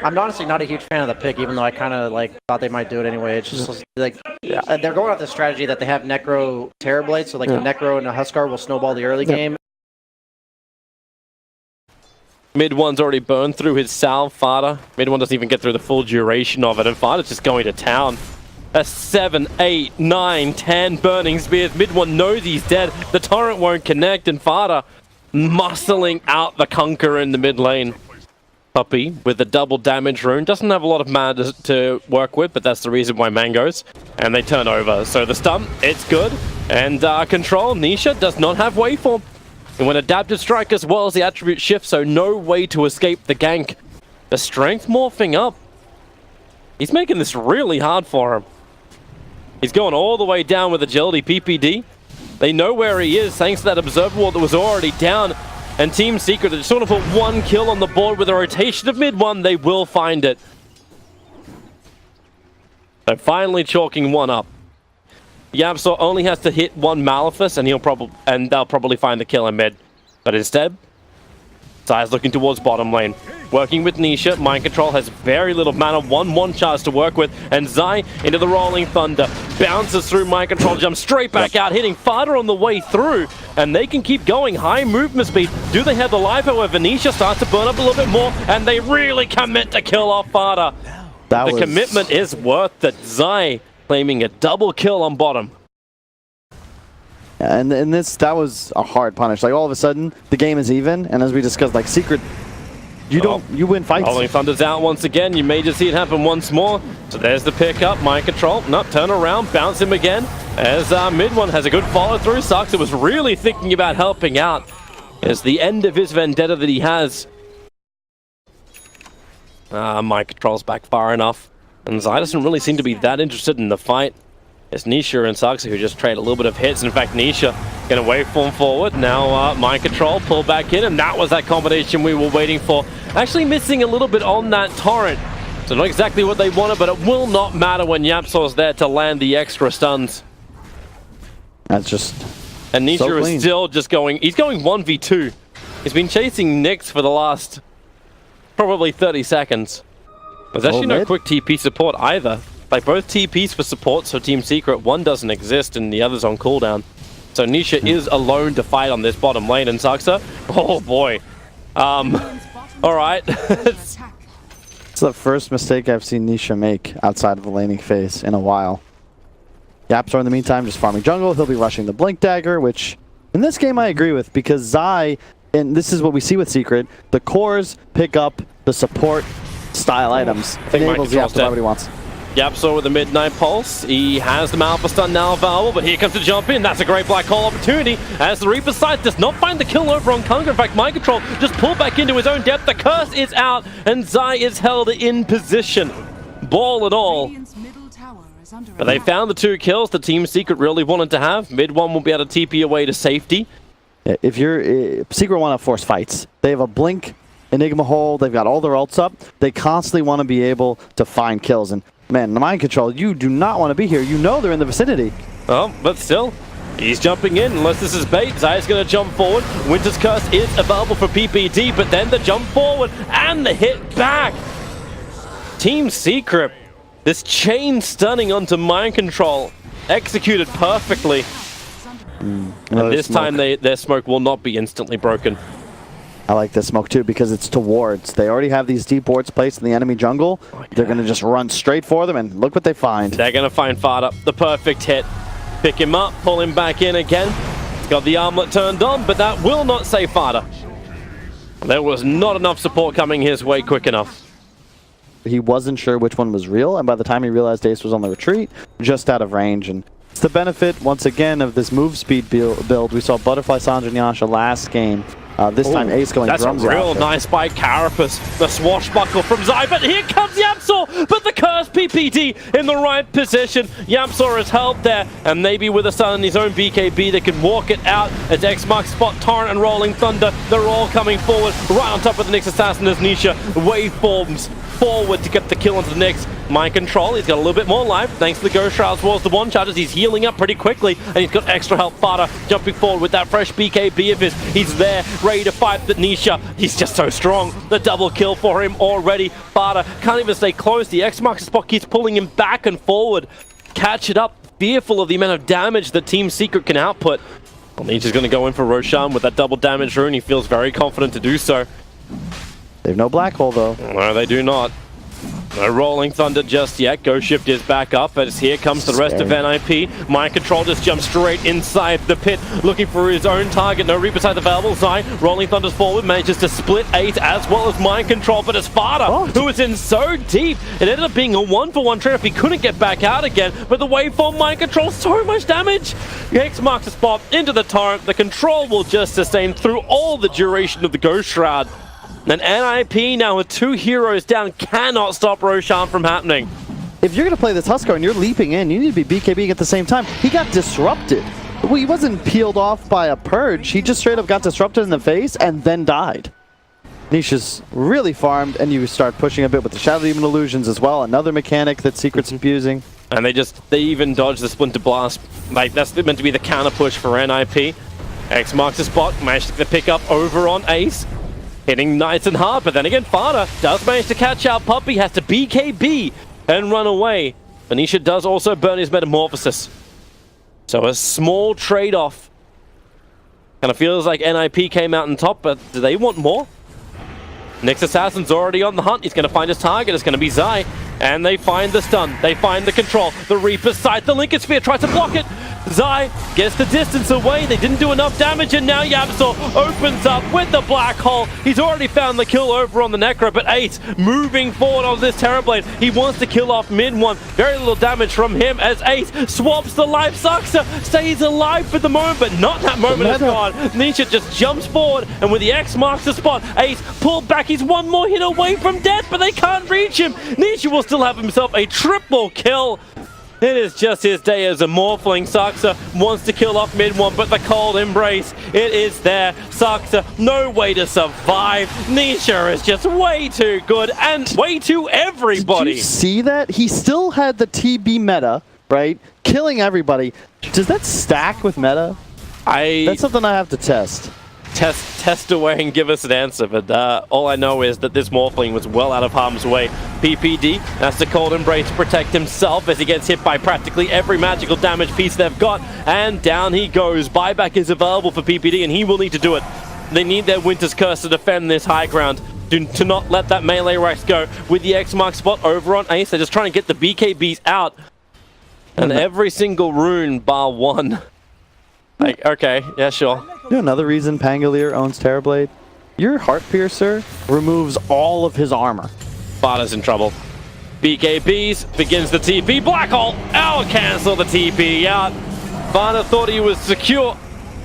I'm honestly not a huge fan of the pick, even though I kind of like thought they might do it anyway. It's just like they're going off the strategy that they have Necro Terrorblade, so like the Necro and the Huskar will snowball the early game. MidOne's already burned through his salve. FATA. MidOne doesn't even get through the full duration of it, and FATA's just going to town. A 7, 8, 9, 10 burning spears. MidOne knows he's dead. The torrent won't connect, and FATA muscling out the Conqueror in the mid lane. Puppey with the double damage rune. Doesn't have a lot of mana to work with, but that's the reason why Mangoes. And they turn over. So the stun, it's good. And control, Nisha does not have waveform. And when adaptive strike as well as the attribute shift, so no way to escape the gank. The strength morphing up. He's making this really hard for him. He's going all the way down with agility. PPD. They know where he is thanks to that observer wall that was already down. And Team Secret, they just want to put one kill on the board with a rotation of MidOne. They will find it. So finally chalking one up. YapzOr only has to hit one Malefice and they'll probably find the kill in mid. But instead, Zai's looking towards bottom lane. Working with Nisha, Mind Control has very little mana, one charge to work with, and Zai into the Rolling Thunder. Bounces through Mind Control, jumps straight back out, hitting FATA on the way through, and they can keep going. High movement speed. Do they have the life? However, Nisha starts to burn up a little bit more, and they really commit to kill off FATA. The commitment is worth it. Zai claiming a double kill on bottom. And that was a hard punish. Like all of a sudden, the game is even, and as we discussed, like Secret, you win fights. Rolling Thunder's out once again. You may just see it happen once more. So there's the pickup, Mind Control. No, turn around, bounce him again. As MidOne has a good follow through. Saksa was really thinking about helping out. It's the end of his vendetta that he has. Mind Control's back far enough. And Zai doesn't really seem to be that interested in the fight. It's Nisha and Saksa who just trade a little bit of hits. In fact, Nisha going to waveform forward. Now Mind Control, pull back in, and that was that combination we were waiting for. Actually missing a little bit on that torrent. So not exactly what they wanted, but it will not matter when YapzOr's there to land the extra stuns. That's just And Nisha so is still just going, he's going 1v2. He's been chasing Nyx for the last probably 30 seconds. There's actually no quick TP support either. Like both TPs for support, so Team Secret, one doesn't exist and the other's on cooldown. So Nisha is alone to fight on this bottom lane, and Saksa, oh boy. Alright. It's the first mistake I've seen Nisha make outside of the laning phase in a while. YapzOr in the meantime just farming jungle. He'll be rushing the Blink Dagger, which in this game I agree with, because Zai, and this is what we see with Secret, the cores pick up the support style items. Enables YapzOr to do what he wants. YapzOr with the Midnight Pulse. He has the Malphite stun now available, but here comes the jump in. That's a great black hole opportunity as the Reaper's Sight does not find the kill over on Conqueror. In fact, Mind Control just pulled back into his own depth. The curse is out, and Zai is held in position. Ball and all. But they found the 2 kills the Team Secret really wanted to have. MidOne will be able to TP away to safety. If you're Secret want to force fights. They have a Blink, Enigma Hole, they've got all their ults up. They constantly want to be able to find kills, and man, the Mind Control, you do not want to be here. You know they're in the vicinity. Oh, but still, he's jumping in. Unless this is bait, Zai's going to jump forward. Winter's Curse is available for PPD, but then the jump forward and the hit back. Team Secret, this chain stunning onto Mind Control, executed perfectly. And this time their smoke will not be instantly broken. I like this smoke too because it's to wards. They already have these deep wards placed in the enemy jungle. They're going to just run straight for them, and look what they find. They're going to find FATA. The perfect hit. Pick him up, pull him back in again. Got the armlet turned on, but that will not save FATA. There was not enough support coming his way quick enough. He wasn't sure which one was real, and by the time he realized Ace was on the retreat, just out of range. And it's the benefit, once again, of this move speed build. We saw Butterfly Sandra Nyasha last game. This time Ace going drums. That's a real nice by Carapace. The swashbuckle from Zai, but here comes YapzOr, but the curse PPD in the right position. YapzOr is held there, and maybe with a stun in his own BKB, they can walk it out as X marks spot, Torrent and Rolling Thunder. They're all coming forward, right on top of the next assassin as Nisha waveforms forward to get the kill onto the Nyx. Mind control, he's got a little bit more life thanks to the Ghost Shroud towards the one charges. He's healing up pretty quickly, and he's got extra help. FATA jumping forward with that fresh BKB of his. He's there, ready to fight the Nisha. He's just so strong. The double kill for him already. FATA can't even stay close. The X marks the spot, keeps pulling him back and forward. Catch it up, fearful of the amount of damage that Team Secret can output. Well, Nisha's going to go in for Roshan with that double damage rune. He feels very confident to do so. They have no black hole, though. No, they do not. No Rolling Thunder just yet. Ghost Shift is back up, as here comes the rest of NiP. Mind Control just jumps straight inside the pit, looking for his own target. No Reaper side available. Zai, Rolling Thunder's forward, manages to split 8 as well as Mind Control, but it's FATA, who is in so deep. It ended up being a 1-for-1 trade-off. He couldn't get back out again, but the waveform Mind Control, so much damage. Hex marks the spot into the torrent. The control will just sustain through all the duration of the Ghost Shroud. And NiP now with 2 heroes down cannot stop Roshan from happening. If you're going to play this Huskar and you're leaping in, you need to be BKBing at the same time. He got disrupted. Well, he wasn't peeled off by a purge. He just straight up got disrupted in the face and then died. Nisha's really farmed, and you start pushing a bit with the Shadow Demon Illusions as well. Another mechanic that Secret's abusing. And they even dodge the Splinter Blast. Like, that's meant to be the counter push for NiP. X marks the spot, managed to pick up over on Ace. Hitting nice and hard, but then again, FATA does manage to catch out. Puppey has to BKB and run away. Nisha does also burn his Metamorphosis. So a small trade-off. Kind of feels like NiP came out on top, but do they want more? Nyx Assassin's already on the hunt. He's going to find his target. It's going to be Zai. And they find the stun. They find the control. The Reaper's sight. The Lincoln Sphere tries to block it. Zai gets the distance away. They didn't do enough damage, and now YapzOr opens up with the black hole. He's already found the kill over on the Necro, but Ace moving forward on this Terrorblade. He wants to kill off MidOne. Very little damage from him as Ace swaps the life. Saksa stays alive for the moment, but not that moment is gone. Nisha just jumps forward, and with the X marks the spot, Ace pulled back. He's one more hit away from death, but they can't reach him. Nisha will still have himself a triple kill. It is just his day as a Morphling. Saksa wants to kill off MidOne, but the cold embrace, it is there. Saksa, no way to survive. Nisha is just way too good and way too everybody. Did you see that? He still had the TB meta, right? Killing everybody. Does that stack with meta? That's something I have to test. Test away and give us an answer, but all I know is that this Morphling was well out of harm's way. PPD has to Cold Embrace to protect himself as he gets hit by practically every magical damage piece they've got, and down he goes. Buyback is available for PPD, and he will need to do it. They need their Winter's Curse to defend this high ground, to not let that melee race go. With the X mark spot over on Ace, they're just trying to get the BKBs out, and every single rune bar one. Like, okay, yeah, sure. You know another reason Pangolier owns Terrorblade? Your Heart Piercer removes all of his armor. FATA's in trouble. BKBs begins the TP. Black Hole! I'll cancel the TP out. FATA thought he was secure,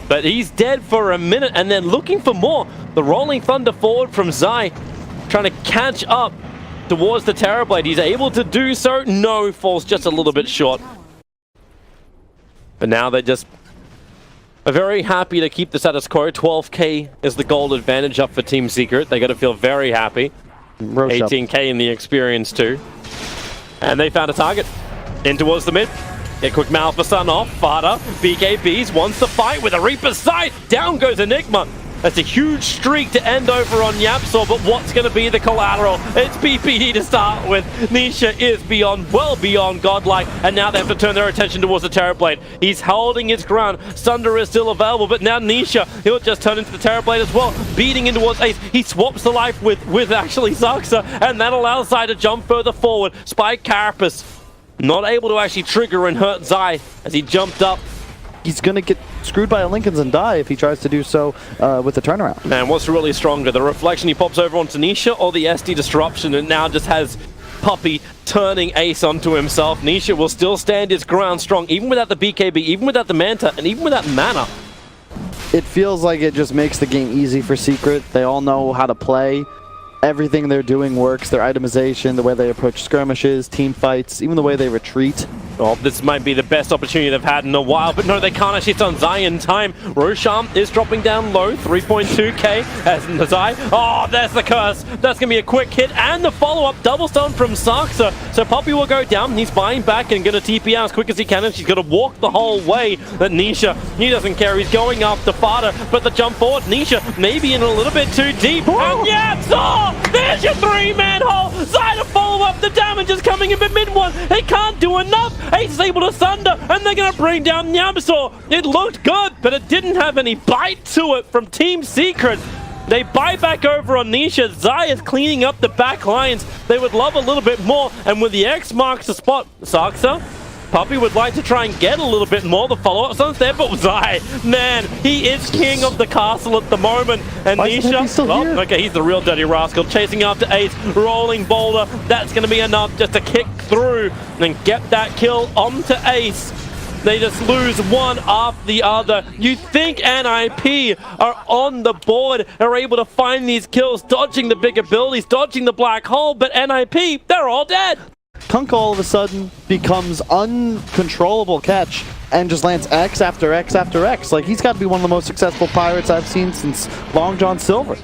but he's dead for a minute and then looking for more. The Rolling Thunder forward from Zai, trying to catch up towards the Terrorblade. He's able to do so. No, falls just a little bit short. But now they just are very happy to keep the status quo. 12k is the gold advantage up for Team Secret. They got to feel very happy. 18k in the experience too. And they found a target. In towards the mid. Get quick Malfa Sun off. FATA, BKBs, wants to fight with a Reaper's Sight. Down goes Enigma. That's a huge streak to end over on YapzOr, but what's going to be the collateral? It's PPD to start with. Nisha is well beyond godlike, and now they have to turn their attention towards the Terrorblade. He's holding his ground. Sunder is still available, but now Nisha, he'll just turn into the Terrorblade as well, beating in towards Ace. He swaps the life with actually Saksa, and that allows Zai to jump further forward. Spike Carapace not able to actually trigger and hurt Zai as he jumped up. He's going to get screwed by a Lincolns and die if he tries to do so with the turnaround. Man, what's really stronger? The reflection he pops over onto Nisha or the SD disruption, and now just has Puppey turning Ace onto himself. Nisha will still stand his ground strong, even without the BKB, even without the Manta, and even without mana. It feels like it just makes the game easy for Secret. They all know how to play. Everything they're doing works. Their itemization, the way they approach skirmishes, team fights, even the way they retreat. Well, this might be the best opportunity they've had in a while, but no, they can't actually stun Zai in time. Roshan is dropping down low, 3.2k as Zai. Oh, there's the curse. That's going to be a quick hit, and the follow-up double stun from Saksa. So Puppey will go down. He's buying back and going to TP out as quick as he can, and she's going to walk the whole way. But Nisha, he doesn't care. He's going after FATA, but the jump forward, Nisha maybe in a little bit too deep. And YapzOr! There's your three-man hole! Zai to follow up. The damage is coming in, but MidOne, they can't do enough. Ace is able to thunder, and they're going to bring down YapzOr. It looked good, but it didn't have any bite to it from Team Secret. They buy back over on Nisha. Zai is cleaning up the back lines. They would love a little bit more, and with the X marks the spot, Saksa, Puppey would like to try and get a little bit more. The follow-up sun's there, but Zai, man, he is king of the castle at the moment. And Nisha, well, okay, he's the real dirty rascal, chasing after Ace, rolling boulder. That's going to be enough just to kick through and get that kill onto Ace. They just lose one after the other. You think NiP are on the board, are able to find these kills, dodging the big abilities, dodging the black hole, but NiP, they're all dead. Kunk all of a sudden becomes uncontrollable catch and just lands X after X after X. Like, he's got to be one of the most successful pirates I've seen since Long John Silver.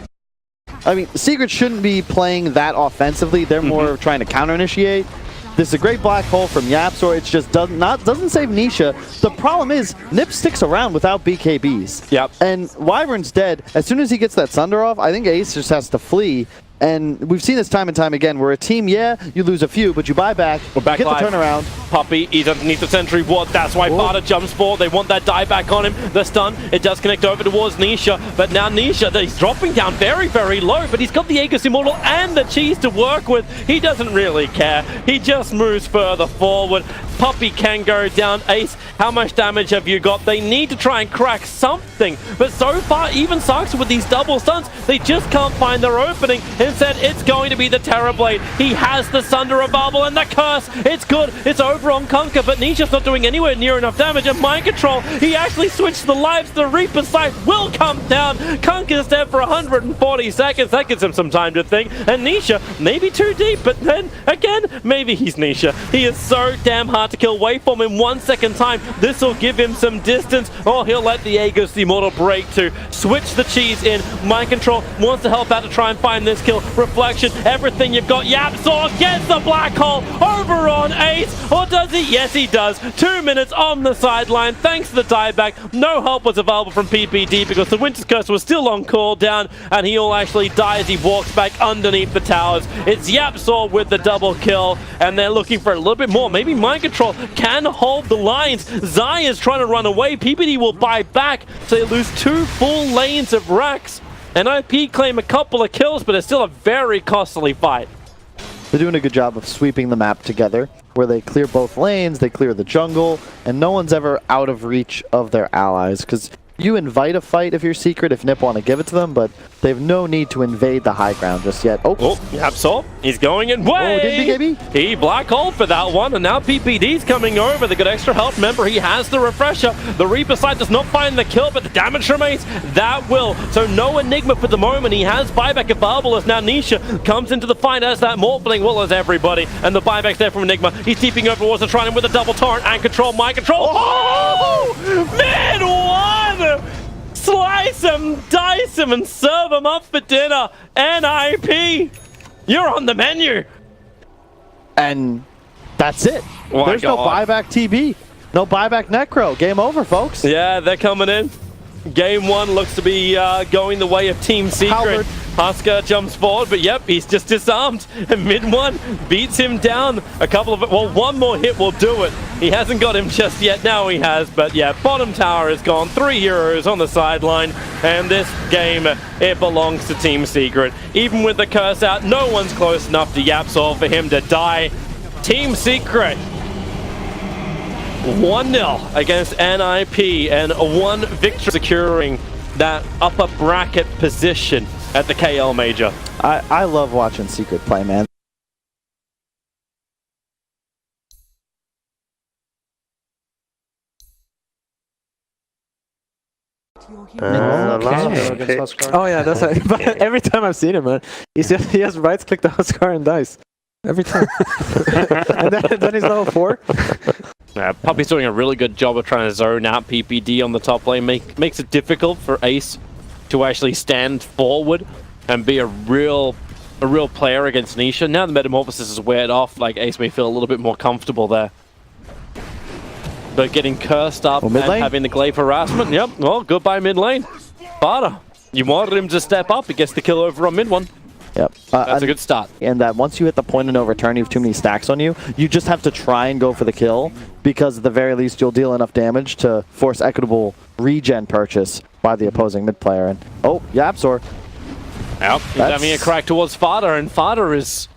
I mean, Secret shouldn't be playing that offensively. They're more trying to counter-initiate. This is a great black hole from YapzOr. It just doesn't save Nisha. The problem is, NiP sticks around without BKBs. Yep. And Wyvern's dead. As soon as he gets that Sunder off, I think Ace just has to flee. And we've seen this time and time again, where a team, yeah, you lose a few, but you buy back, We're back get live. the turnaround. Puppey, he's underneath the sentry ward. That's why FATA jumps forward. They want that die back on him. The stun, it does connect over towards Nisha. But now Nisha, he's dropping down very, very low, but he's got the Aegis Immortal and the cheese to work with. He doesn't really care. He just moves further forward. Puppey can go down. Ace, how much damage have you got? They need to try and crack something. But so far, even Saksa with these double stuns, they just can't find their opening. Instead, it's going to be the Terrorblade. He has the Sunder available, and the curse. It's good. It's over on Kunkka, but Nisha's not doing anywhere near enough damage. And Mind Control, he actually switched the lives. The Reaper Sight will come down. Kunkka's dead for 140 seconds. That gives him some time to think. And Nisha, maybe too deep, but then again, maybe he's Nisha. He is so damn hard to kill. Waveform in 1 second time. This will give him some distance, or he'll let the Aegis Immortal break to switch the cheese in. Mind Control wants to help out to try and find this kill. Reflection, everything you've got. YapzOr gets the black hole over on Ace, or does he? Yes, he does. 2 minutes on the sideline, thanks to the dieback. No help was available from PPD because the Winter's Curse was still on cooldown, and he'll actually die as he walks back underneath the towers. It's YapzOr with the double kill, and they're looking for a little bit more. Maybe Mind Control can hold the lines. Zai is trying to run away. PPD will buy back, so they lose 2 full lanes of racks. And NiP claim a couple of kills, but it's still a very costly fight. They're doing a good job of sweeping the map together, where they clear both lanes, they clear the jungle, and no one's ever out of reach of their allies, because you invite a fight if you're Secret, if NiP want to give it to them, but they have no need to invade the high ground just yet. Oh, YapzOr, he's going in way! Oh, did BKB? He black hole for that one, and now PPD's coming over. They got extra help. Remember, he has the refresher. The Reaper Sight does not find the kill, but the damage remains. That will. So no Enigma for the moment. He has buyback available as now Nisha comes into the fight as that Morphling, well as everybody. And the buyback's there from Enigma. He's TPing over towards the Trident with a double torrent and control, Mind Control. Oh! MidOne! Slice him, dice him, and serve him up for dinner. NiP, you're on the menu. And that's it. Oh, there's no buyback TB. No buyback Necro. Game over, folks. Yeah, they're coming in. Game 1 looks to be going the way of Team Secret. Husker jumps forward, but yep, he's just disarmed. And MidOne beats him down. One more hit will do it. He hasn't got him just yet. Now he has, but yeah, bottom tower is gone. 3 heroes on the sideline. And this game, it belongs to Team Secret. Even with the curse out, no one's close enough to YapzOr for him to die. Team Secret 1-0 against NiP, and 1 victory securing that upper bracket position at the KL Major. I love watching Secret play, man. Oh yeah, that's right. But every time I've seen him, man, he has right click the Huskar and dice. Every time. And then he's level 4. Puppey's doing a really good job of trying to zone out PPD on the top lane. Makes it difficult for Ace to actually stand forward and be a real player against Nisha. Now the Metamorphosis is weared off, like Ace may feel a little bit more comfortable there. But getting cursed up and having the glaive harassment, yep, well, goodbye mid lane. FATA, you wanted him to step up, he gets the kill over on mid one. Yep. That's a good start. And that once you hit the point of no return, you have too many stacks on you. You just have to try and go for the kill, because at the very least you'll deal enough damage to force equitable regen purchase by the opposing mid player. And oh, YapzOr. Yep, he's having a crack towards FATA, and FATA is,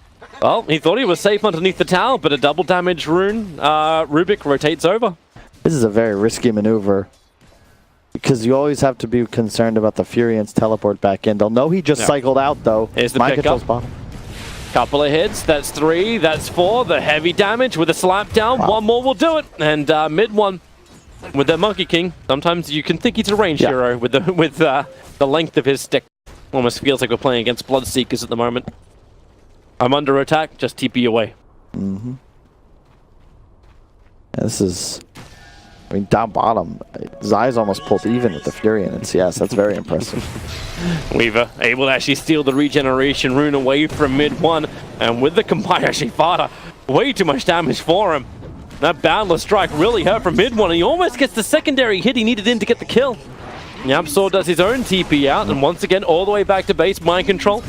well, he thought he was safe underneath the tower, but a double damage rune, Rubik rotates over. This is a very risky maneuver, because you always have to be concerned about the Furiant's teleport back in. They'll know he just cycled out, though. Here's the pickup. Couple of hits. That's 3. That's 4. The heavy damage with a slap down. Wow. One more will do it. And MidOne with their Monkey King. Sometimes you can think he's a range hero with the length of his stick. Almost feels like we're playing against Bloodseekers at the moment. I'm under attack. Just TP away. Mm-hmm. This is... I mean, down bottom, Zai's almost pulled even with the Furiant in CS. That's very impressive. Weaver able to actually steal the regeneration rune away from MidOne, and with the combine, actually FATA, way too much damage for him. That Boundless Strike really hurt from MidOne, and he almost gets the secondary hit he needed in to get the kill. YapzOr does his own TP out, and once again, all the way back to base, mind control.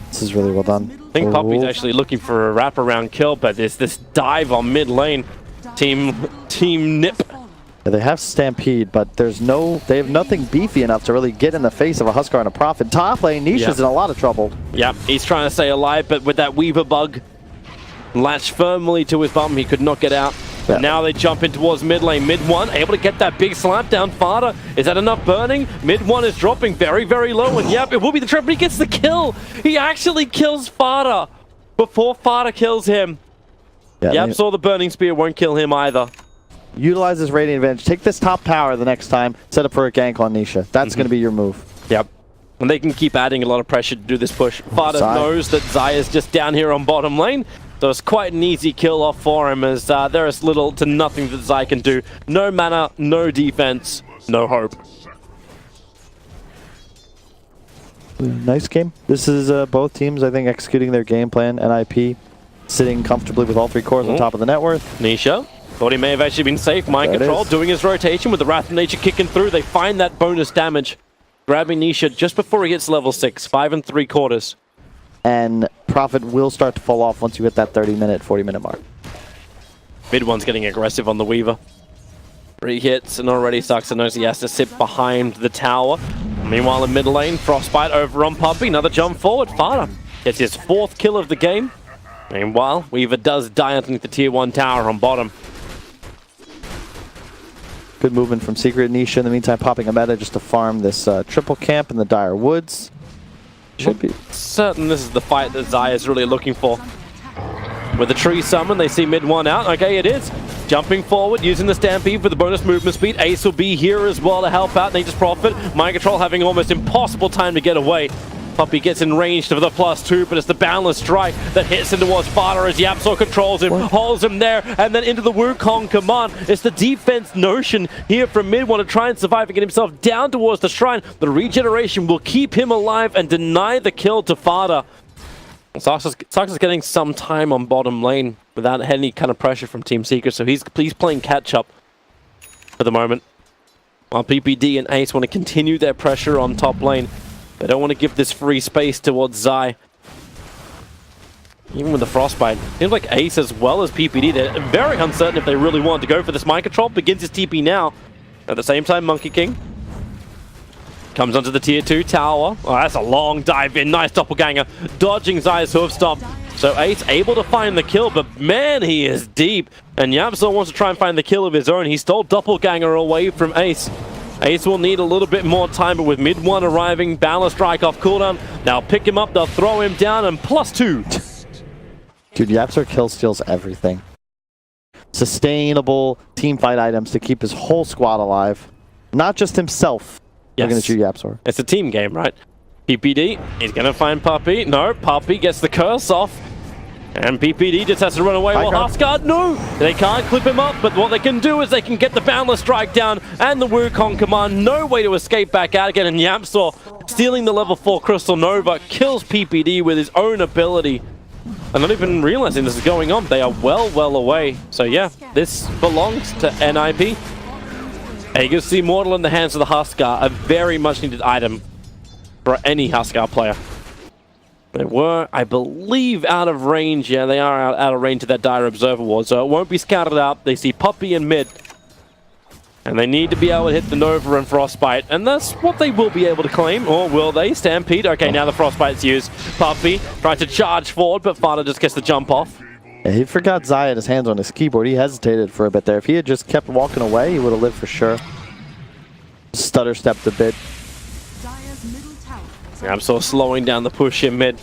This is really well done. I think Puppey's actually looking for a wraparound kill, but there's this dive on mid lane. Team NiP. Yeah, they have Stampede, but they have nothing beefy enough to really get in the face of a Huskar and a Prophet. Top lane, Nisha's in a lot of trouble. Yeah, he's trying to stay alive, but with that Weaver bug latched firmly to his bum, he could not get out. Yeah. Now they jump in towards mid lane. MidOne able to get that big slap down. FATA, is that enough burning? MidOne is dropping very, very low, and yep, it will be the trap, but he gets the kill. He actually kills FATA before FATA kills him. Yeah, YapzOr the Burning Spear won't kill him either. Utilize this Radiant Advantage. Take this top tower the next time. Set up for a gank on Nisha. That's going to be your move. Yep. And they can keep adding a lot of pressure to do this push. FATA knows that Zai is just down here on bottom lane. So it's quite an easy kill off for him, as there is little to nothing that Zai can do. No mana, no defense, no hope. Nice game. This is both teams, I think, executing their game plan. NiP sitting comfortably with all 3 cores on top of the net worth. Nisha thought he may have actually been safe. Mind control, doing his rotation with the Wrath of Nature kicking through. They find that bonus damage. Grabbing Nisha just before he hits level 6, 5 3/4. And Prophet will start to fall off once you hit that 30-minute, 40-minute mark. MidOne's getting aggressive on the Weaver. 3 hits, and already Saksa knows he has to sit behind the tower. Meanwhile, in mid lane, Frostbite over on Puppey. Another jump forward. FATA gets his 4th kill of the game. Meanwhile, Weaver does die underneath the tier 1 tower on bottom. Good movement from Secret. Nisha, in the meantime, popping a meta just to farm this triple camp in the Dire Woods. Should be certain this is the fight that Zai is really looking for. With the tree summon, they see MidOne out. Okay, it is. Jumping forward, using the Stampede for the bonus movement speed. Ace will be here as well to help out. Nature's Prophet. Mind control having almost impossible time to get away. Puppey gets in range for the +2, but it's the Boundless Strike that hits him towards FATA as YapzOr controls him, holds him there, and then into the Wukong command. It's the defense notion here from MidOne to try and survive and get himself down towards the shrine. The regeneration will keep him alive and deny the kill to FATA. Saksa's getting some time on bottom lane without any kind of pressure from Team Secret, so he's playing catch-up for the moment. While PPD and Ace want to continue their pressure on top lane. They don't want to give this free space towards Zai. Even with the Frostbite. Seems like Ace as well as PPD, they're very uncertain if they really want to go for this. Mind control begins his TP now. At the same time, Monkey King comes onto the tier 2 tower. Oh, that's a long dive in. Nice doppelganger. Dodging Zai's hoof stop. So Ace able to find the kill, but man, he is deep. And YapzOr wants to try and find the kill of his own. He stole doppelganger away from Ace. Ace will need a little bit more time, but with MidOne arriving, Boundless Strike off cooldown. Now pick him up, they'll throw him down, and +2. Dude, YapzOr kill steals everything. Sustainable team fight items to keep his whole squad alive. Not just himself. Yes. Looking at you, YapzOr. It's a team game, right? PPD, he's going to find Puppey. No, Puppey gets the curse off. And PPD just has to run away while Huskard, no! They can't clip him up, but what they can do is they can get the Boundless Strike down and the Wukong command. No way to escape back out again, and YapzOr stealing the level 4 Crystal Nova kills PPD with his own ability. And not even realizing this is going on. They are well away. So yeah, this belongs to NiP. Aegis Immortal in the hands of the Huskar, a very much needed item for any Huskar player. They were, I believe, out of range. Yeah, they are out of range of that Dire Observer Ward, so it won't be scouted out. They see Puppey in mid. And they need to be able to hit the Nova and Frostbite. And that's what they will be able to claim. Or will they? Stampede. Okay, now the Frostbite's used. Puppey trying to charge forward, but FATA just gets the jump off. Yeah, he forgot Zai had his hands on his keyboard. He hesitated for a bit there. If he had just kept walking away, he would have lived for sure. Stutter stepped a bit. YapzOr slowing down the push in mid.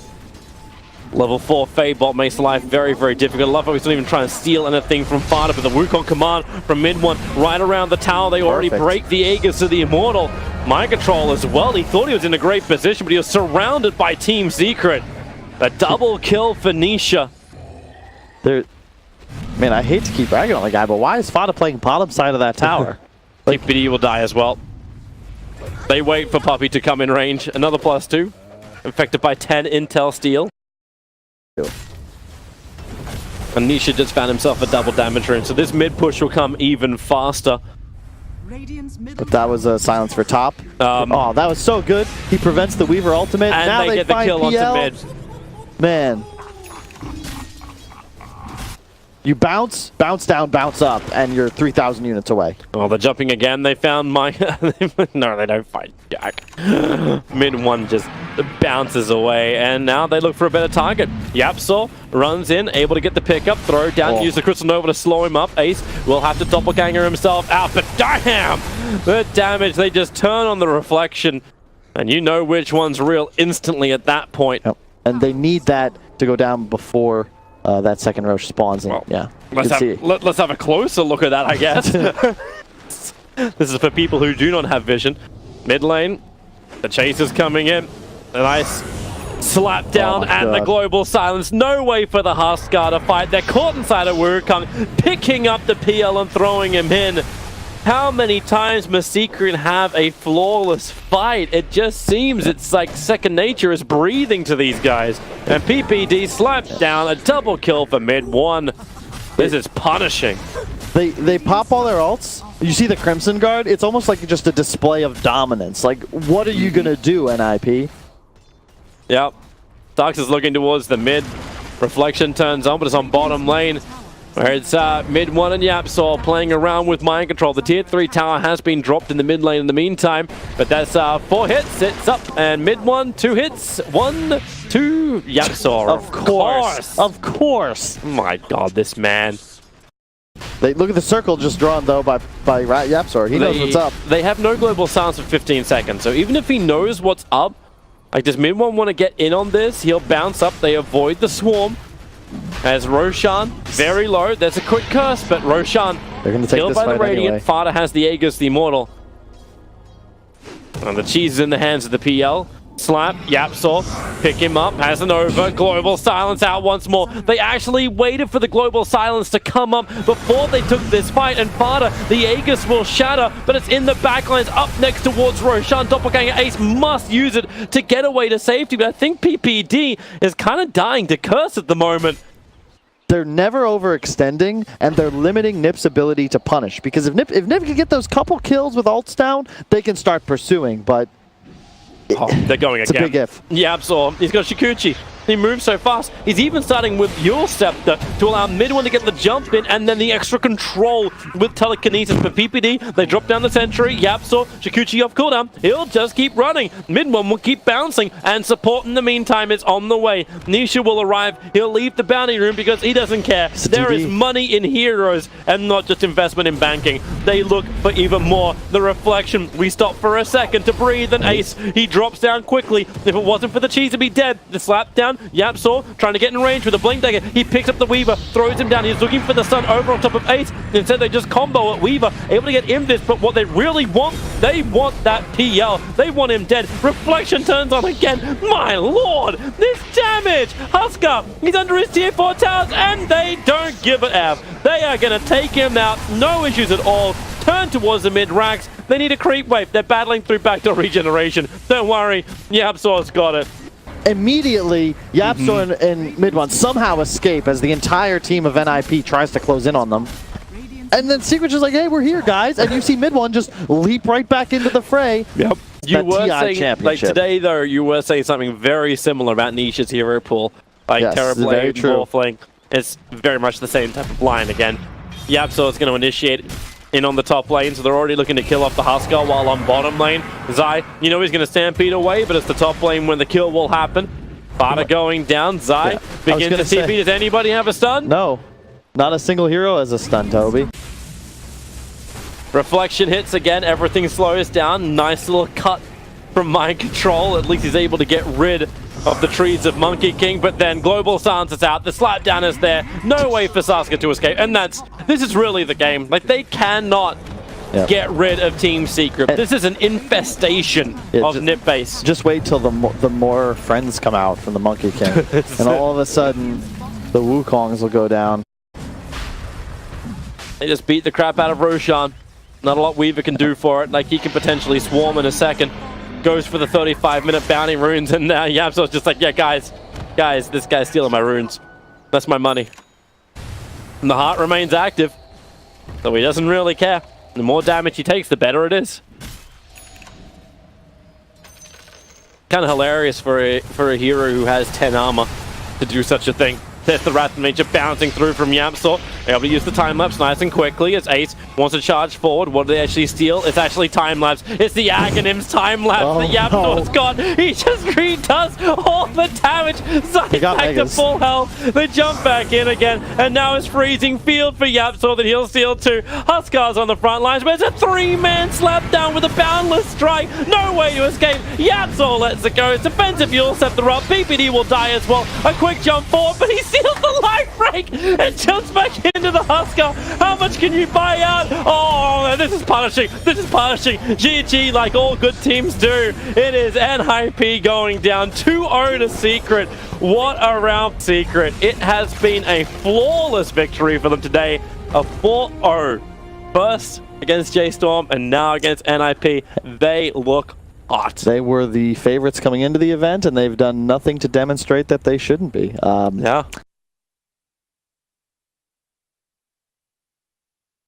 Level 4 Fade bot makes life very difficult. I love how he's not even trying to steal anything from FATA, but the Wukong command from MidOne right around the tower. They already break the Aegis of the Immortal. Mind control as well. He thought he was in a great position, but he was surrounded by Team Secret. A double kill for Nisha. Man, I hate to keep bragging on the guy, but why is FATA playing bottom side of that tower? PPD will die as well. They wait for Puppey to come in range. Another +2. Infected by 10 intel steal. And Nisha just found himself a double damage rune, so this mid push will come even faster. But that was a silence for top. Oh, that was so good. He prevents the Weaver ultimate. And now they get the kill onto mid. Man. You bounce down, bounce up, and you're 3,000 units away. Oh, they're jumping again. They found my... No, they don't fight Jack. MidOne just bounces away, and now they look for a better target. YapzOr runs in, able to get the pickup, throw down, use the Crystal Nova to slow him up. Ace will have to doppelganger himself out, but damn! The damage, they just turn on the reflection, and you know which one's real instantly at that point. Yep. And they need that to go down before... that second Roche spawns in. Well, yeah. Let's have a closer look at that, I guess. This is for people who do not have vision. Mid lane, the chase is coming in. A nice slap down and the global silence. No way for the Huskar to fight. They're caught inside of Wukong, picking up the PL and throwing him in. How many times must Secret have a flawless fight? It just seems it's like second nature is breathing to these guys. And PPD slaps down a double kill for MidOne. This is punishing. They pop all their ults. You see the Crimson Guard? It's almost like just a display of dominance. Like, what are you gonna do, NiP? Yep. Darks is looking towards the mid. Reflection turns on, but it's on bottom lane. Where it's MidOne and YapzOr playing around with mind control. The tier 3 tower has been dropped in the mid lane in the meantime, but that's 4 hits. It's up, and MidOne 2 hits. 1, 2, YapzOr. Of course. Oh my god, this man. They look at the circle just drawn though by YapzOr. He knows what's up. They have no global silence for 15 seconds, so even if he knows what's up, like does MidOne want to get in on this? He'll bounce up. They avoid the swarm. As Roshan, very low. There's a quick curse, but Roshan killed by the Radiant. Anyway. FATA has the Aegis, the Immortal. And the cheese is in the hands of the PL. Slap, YapzOr, pick him up, has an over, global silence out once more. They actually waited for the global silence to come up before they took this fight, and FATA, the Aegis will shatter, but it's in the backlines up next towards Roshan. Doppelganger Ace must use it to get away to safety, but I think PPD is kind of dying to curse at the moment. They're never overextending, and they're limiting NiP's ability to punish, because if NiP can get those couple kills with ults down, they can start pursuing, but they're going it's again. It's a big if. YapzOr, he's got Shikuchi. He moves so fast. He's even starting with Your Scepter to allow MidOne to get the jump in and then the extra control with telekinesis. For PPD, they drop down the sentry. YapzOr, Shikuchi off cooldown. He'll just keep running. MidOne will keep bouncing, and support in the meantime is on the way. Nisha will arrive. He'll leave the bounty room because he doesn't care. There is money in heroes and not just investment in banking. They look for even more. The reflection. We stop for a second to breathe, and Ace, he drops down quickly. If it wasn't for the cheese, he'd be dead. The slap down. YapzOr trying to get in range with a Blink Dagger. He picks up the Weaver, throws him down. He's looking for the Sun over on top of Ace. Instead, they just combo at Weaver, able to get him this. But what they really want, they want that PL. They want him dead. Reflection turns on again. My lord, this damage! Husker, he's under his tier 4 towers, and they don't give a F. They are going to take him out. No issues at all. Turn towards the mid ranks. They need a creep wave. They're battling through backdoor regeneration. Don't worry, YapzOr's got it. Immediately, YapzOr and MidOne somehow escape as the entire team of NiP tries to close in on them. And then Secret's just like, hey, we're here, guys. And you see MidOne just leap right back into the fray. Yep. You were TI saying, like today though, you were saying something very similar about Nisha's hero pool. Like yes, Terrorblade, Morphling. It's very much the same type of line again. YapzOr is going to initiate in on the top lane, so they're already looking to kill off the Husker while on bottom lane. Zai, you know he's going to stampede away, but it's the top lane when the kill will happen. FATA going down. Zai begins to TP. Does anybody have a stun? No. Not a single hero has a stun, Toby. Reflection hits again. Everything slows down. Nice little cut from Mind Control. At least he's able to get rid of the trees of Monkey King, but then Global Silence is out. The slapdown is there. No way for Saksa to escape. And this is really the game. Like, they cannot get rid of Team Secret. This is an infestation of NiP base. Just wait till the more friends come out from the Monkey King. And all of a sudden, the Wukongs will go down. They just beat the crap out of Roshan. Not a lot Weaver can do for it. Like, he can potentially swarm in a second. Goes for the 35-minute bounty runes, and now YapzOr's just like, yeah, guys, this guy's stealing my runes. That's my money. And the heart remains active, so he doesn't really care. The more damage he takes, the better it is. Kind of hilarious for a hero who has 10 armor to do such a thing. There's the Wrath Major bouncing through from YapzOr. Able to use the time-lapse nice and quickly as Ace wants to charge forward. What do they actually steal? It's actually time-lapse. It's the Aghanim's time-lapse that YapzOr's got. He just redoes all the damage. Zai back to full health. They jump back in again, and now it's freezing field for YapzOr that he'll steal too. Huskar's on the front lines, but it's a 3-man slap down with a boundless strike. No way to escape. YapzOr lets it go. It's defensive Yule Scepter up. BPD will die as well. A quick jump forward, but he steals the life break and jumps back into the Husker. How much can you buy out? Oh, this is punishing. This is punishing. GG, like all good teams do. It is NiP going down 2-0 to Secret. What a round, Secret. It has been a flawless victory for them today. A 4-0. First against J.Strom and now against NiP. They look hot. They were the favorites coming into the event, and they've done nothing to demonstrate that they shouldn't be. Yeah.